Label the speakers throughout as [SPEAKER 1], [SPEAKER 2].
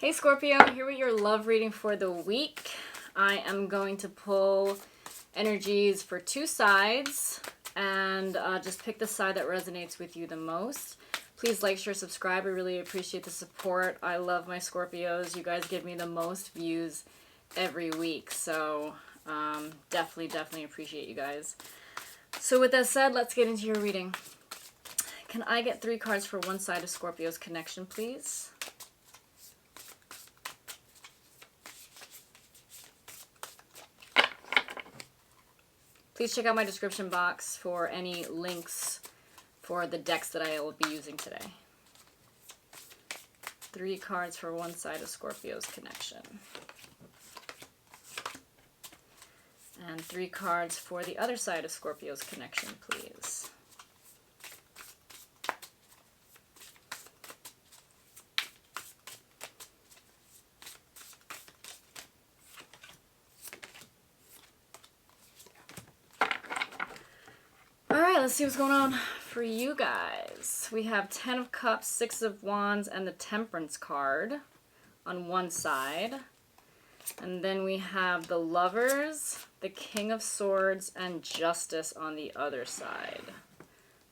[SPEAKER 1] Hey Scorpio, here with your love reading for the week. I am going to pull energies for two sides and just pick the side that resonates with you the most. Please like, share, subscribe. I really appreciate the support. I love my Scorpios. You guys give me the most views every week. So definitely appreciate you guys. So with that said, let's get into your reading. Can I get 3 cards for one side of Scorpio's connection, please? Please check out my description box for any links for the decks that I will be using today. 3 cards for one side of Scorpio's connection. And 3 cards for the other side of Scorpio's connection, please. Let's see what's going on for you guys. We have 10 of Cups, 6 of Wands, and the Temperance card on one side. And then we have the Lovers, the King of Swords, and Justice on the other side.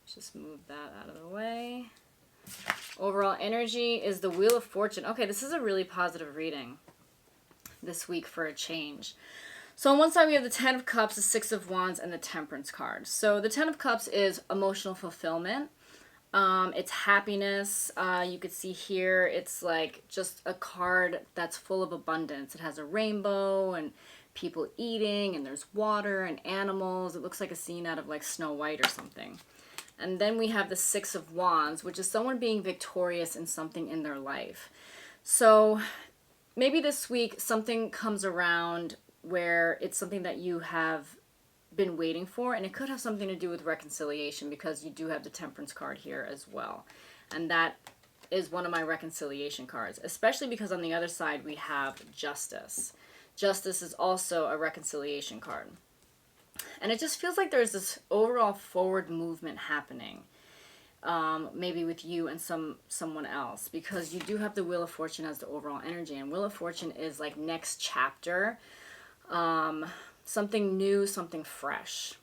[SPEAKER 1] Let's just move that out of the way. Overall energy is the Wheel of Fortune. Okay, this is a really positive reading this week for a change. So on one side we have the 10 of Cups, the 6 of Wands, and the Temperance card. So the 10 of Cups is emotional fulfillment. It's happiness. You could see here it's like just a card that's full of abundance. It has a rainbow and people eating, and there's water and animals. It looks like a scene out of like Snow White or something. And then we have the 6 of Wands, which is someone being victorious in something in their life. So maybe this week something comes around where it's something that you have been waiting for, and it could have something to do with reconciliation because you do have the Temperance card here as well. And that is one of my reconciliation cards, especially because on the other side we have Justice. Justice is also a reconciliation card. And it just feels like there's this overall forward movement happening. Maybe with you and someone else, because you do have the Wheel of Fortune as the overall energy, and Wheel of Fortune is like next chapter. Something new, something fresh.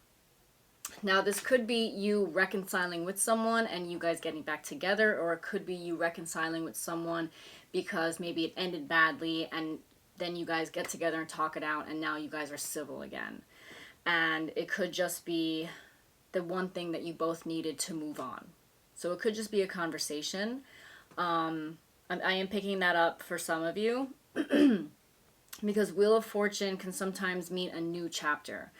[SPEAKER 1] Now, this could be you reconciling with someone and you guys getting back together, or it could be you reconciling with someone because maybe it ended badly and then you guys get together and talk it out and now you guys are civil again. And it could just be the one thing that you both needed to move on. So it could just be a conversation. I am picking that up for some of you. Because Wheel of Fortune can sometimes mean a new chapter.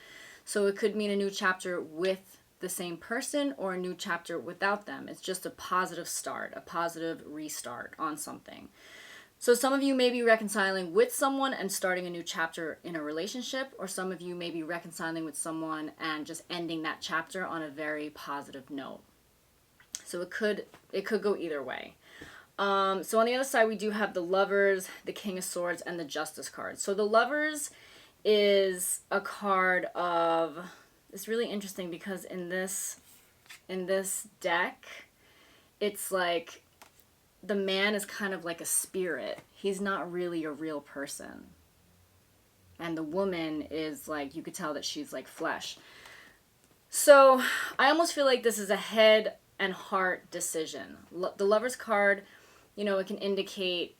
[SPEAKER 1] So it could mean a new chapter with the same person or a new chapter without them. It's just a positive start, a positive restart on something. So some of you may be reconciling with someone and starting a new chapter in a relationship, or some of you may be reconciling with someone and just ending that chapter on a very positive note. So it could go either way. So on the other side, we do have the Lovers, the King of Swords, and the Justice card. So the Lovers is a card of, it's really interesting because in this deck, it's like the man is kind of like a spirit. He's not really a real person. And the woman is like, you could tell that she's like flesh. So I almost feel like this is a head and heart decision. The Lovers card, you know, it can indicate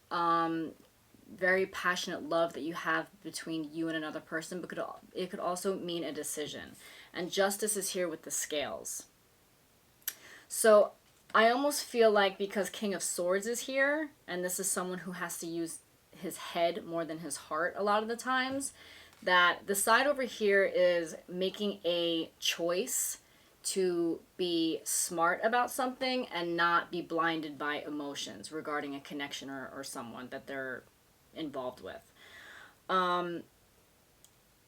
[SPEAKER 1] very passionate love that you have between you and another person, but it could also mean a decision. And Justice is here with the scales. So I almost feel like because King of Swords is here, and this is someone who has to use his head more than his heart a lot of the times, that the side over here is making a choice to be smart about something and not be blinded by emotions regarding a connection or someone that they're involved with. I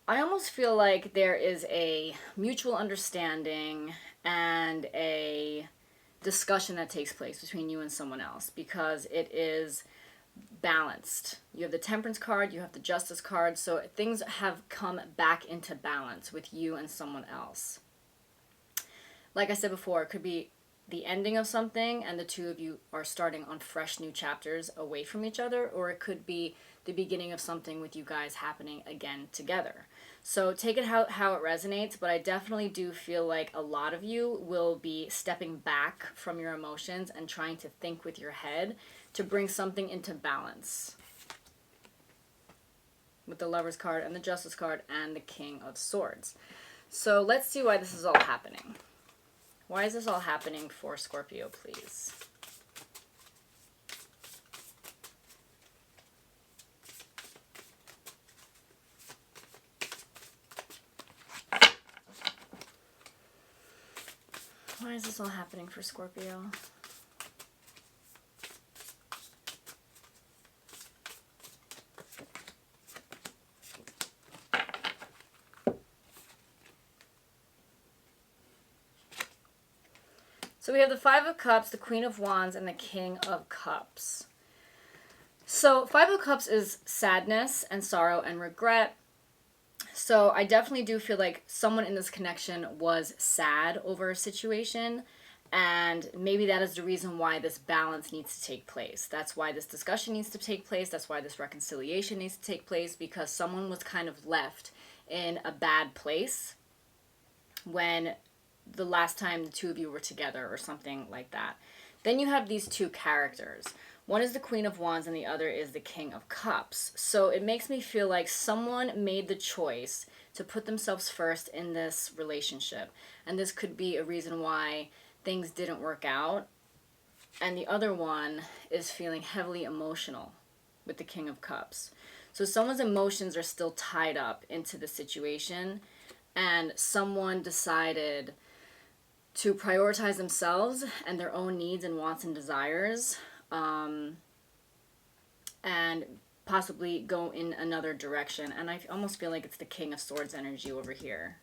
[SPEAKER 1] almost feel like there is a mutual understanding and a discussion that takes place between you and someone else because it is balanced. You have the Temperance card, you have the Justice card, so things have come back into balance with you and someone else. Like I said before, it could be the ending of something and the two of you are starting on fresh new chapters away from each other, or it could be the beginning of something with you guys happening again together. So take it how it resonates, but I definitely do feel like a lot of you will be stepping back from your emotions and trying to think with your head to bring something into balance. With the Lovers card and the Justice card and the King of Swords. So let's see why this is all happening. Why is this all happening for Scorpio, please? Why is this all happening for Scorpio? So we have the Five of Cups, the Queen of Wands, and the King of Cups. So Five of Cups is sadness and sorrow and regret. So I definitely do feel like someone in this connection was sad over a situation, and maybe that is the reason why this balance needs to take place. That's why this discussion needs to take place. That's why this reconciliation needs to take place, because someone was kind of left in a bad place when the last time the two of you were together or something like that. Then you have these two characters. One is the Queen of Wands and the other is the King of Cups. So it makes me feel like someone made the choice to put themselves first in this relationship. And this could be a reason why things didn't work out. And the other one is feeling heavily emotional with the King of Cups. So someone's emotions are still tied up into the situation, and someone decided to prioritize themselves and their own needs and wants and desires, and possibly go in another direction. And I almost feel like it's the King of Swords energy over here.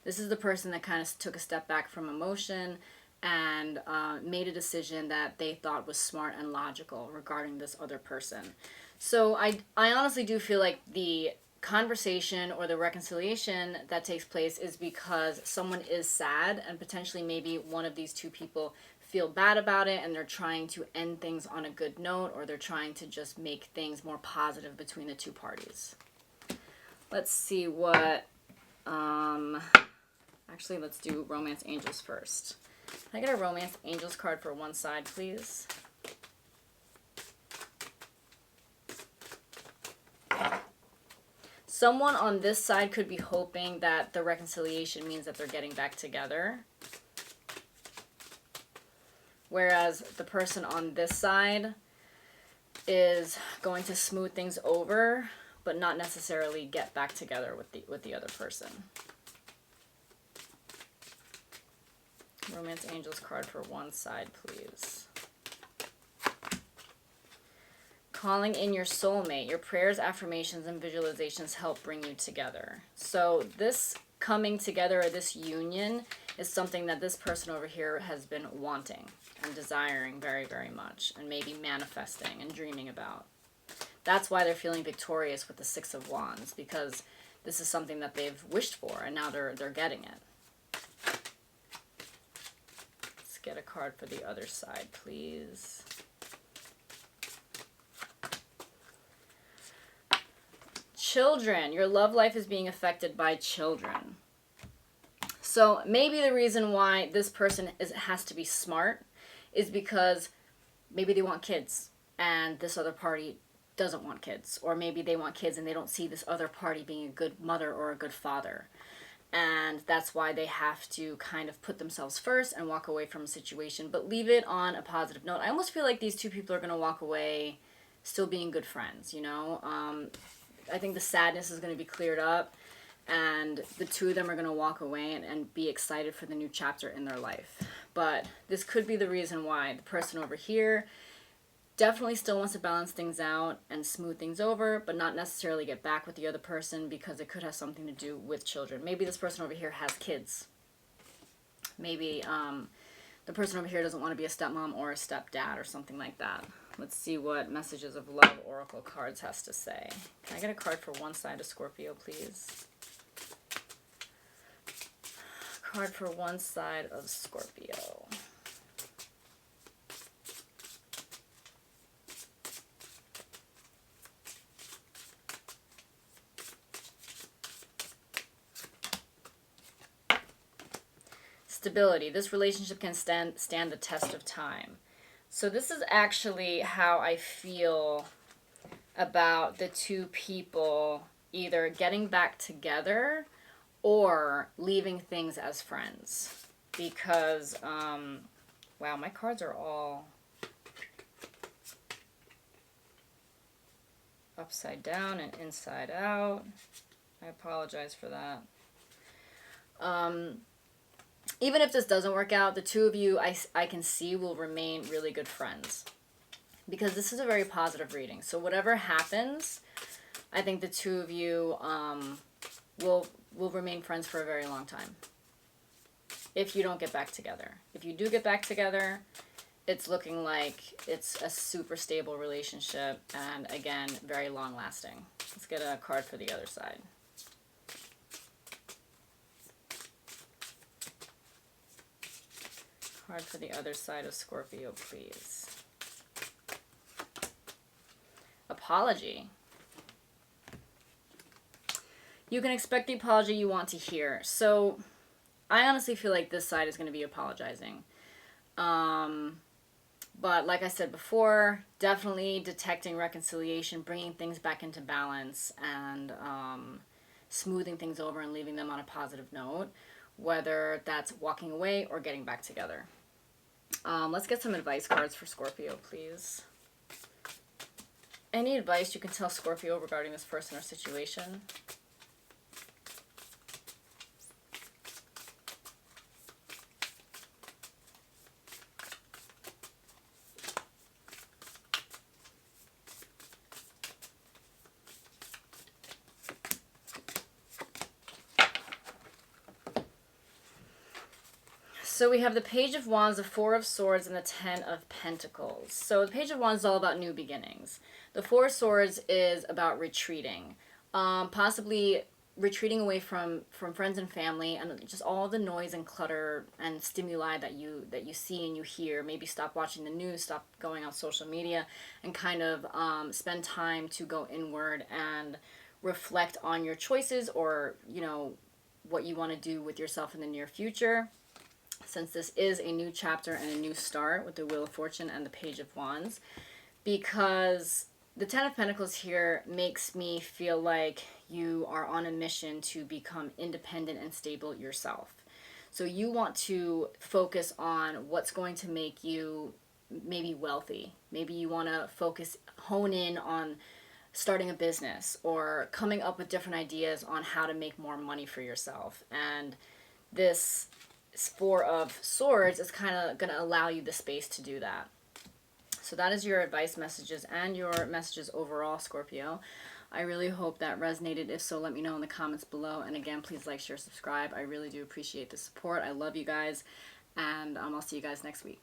[SPEAKER 1] This is the person that kind of took a step back from emotion and made a decision that they thought was smart and logical regarding this other person. So I honestly do feel like the conversation or the reconciliation that takes place is because someone is sad, and potentially maybe one of these two people feel bad about it and they're trying to end things on a good note, or they're trying to just make things more positive between the two parties. Let's see what actually let's do Romance Angels first. Can I get a Romance Angels card for one side, please? Someone on this side could be hoping that the reconciliation means that they're getting back together. Whereas the person on this side is going to smooth things over, but not necessarily get back together with the other person. Romance Angels card for one side, please. Calling in your soulmate. Your prayers, affirmations, and visualizations help bring you together. So this coming together, or this union, is something that this person over here has been wanting and desiring very, very much, and maybe manifesting and dreaming about. That's why they're feeling victorious with the Six of Wands, because this is something that they've wished for, and now they're getting it. Let's get a card for the other side, please. Children. Your love life is being affected by children. So maybe the reason why this person has to be smart is because maybe they want kids and this other party doesn't want kids. Or maybe they want kids and they don't see this other party being a good mother or a good father. And that's why they have to kind of put themselves first and walk away from a situation, but leave it on a positive note. I almost feel like these two people are going to walk away still being good friends, you know? I think the sadness is going to be cleared up, and the two of them are going to walk away and be excited for the new chapter in their life. But this could be the reason why the person over here definitely still wants to balance things out and smooth things over, but not necessarily get back with the other person, because it could have something to do with children. Maybe this person over here has kids. Maybe the person over here doesn't want to be a stepmom or a stepdad or something like that. Let's see what Messages of Love Oracle cards has to say. Can I get a card for one side of Scorpio, please? Card for one side of Scorpio. Stability. This relationship can stand the test of time. So this is actually how I feel about the two people either getting back together or leaving things as friends. Because, wow, my cards are all upside down and inside out. I apologize for that. Even if this doesn't work out, the two of you I can see will remain really good friends. Because this is a very positive reading. So whatever happens, I think the two of you will remain friends for a very long time. If you don't get back together. If you do get back together, it's looking like it's a super stable relationship and, again, very long lasting. Let's get a card for the other side. Card for the other side of Scorpio, please. Apology. You can expect the apology you want to hear. So, I honestly feel like this side is going to be apologizing. But like I said before, definitely detecting reconciliation, bringing things back into balance, and smoothing things over and leaving them on a positive note, whether that's walking away or getting back together. Let's get some advice cards for Scorpio, please. Any advice you can tell Scorpio regarding this person or situation? So we have the Page of Wands, the Four of Swords, and the Ten of Pentacles. So the Page of Wands is all about new beginnings. The Four of Swords is about retreating. Possibly retreating away from friends and family and just all the noise and clutter and stimuli that you see and you hear. Maybe stop watching the news, stop going on social media, and kind of spend time to go inward and reflect on your choices or, you know, what you want to do with yourself in the near future. Since this is a new chapter and a new start with the Wheel of Fortune and the Page of Wands, because the Ten of Pentacles here makes me feel like you are on a mission to become independent and stable yourself. So you want to focus on what's going to make you maybe wealthy. Maybe you want to hone in on starting a business or coming up with different ideas on how to make more money for yourself. And this Four of Swords is kind of going to allow you the space to do that. So that is your advice messages and your messages overall, Scorpio. I really hope that resonated. If so, let me know in the comments below. And again, please like, share, subscribe. I really do appreciate the support. I love you guys. And I'll see you guys next week.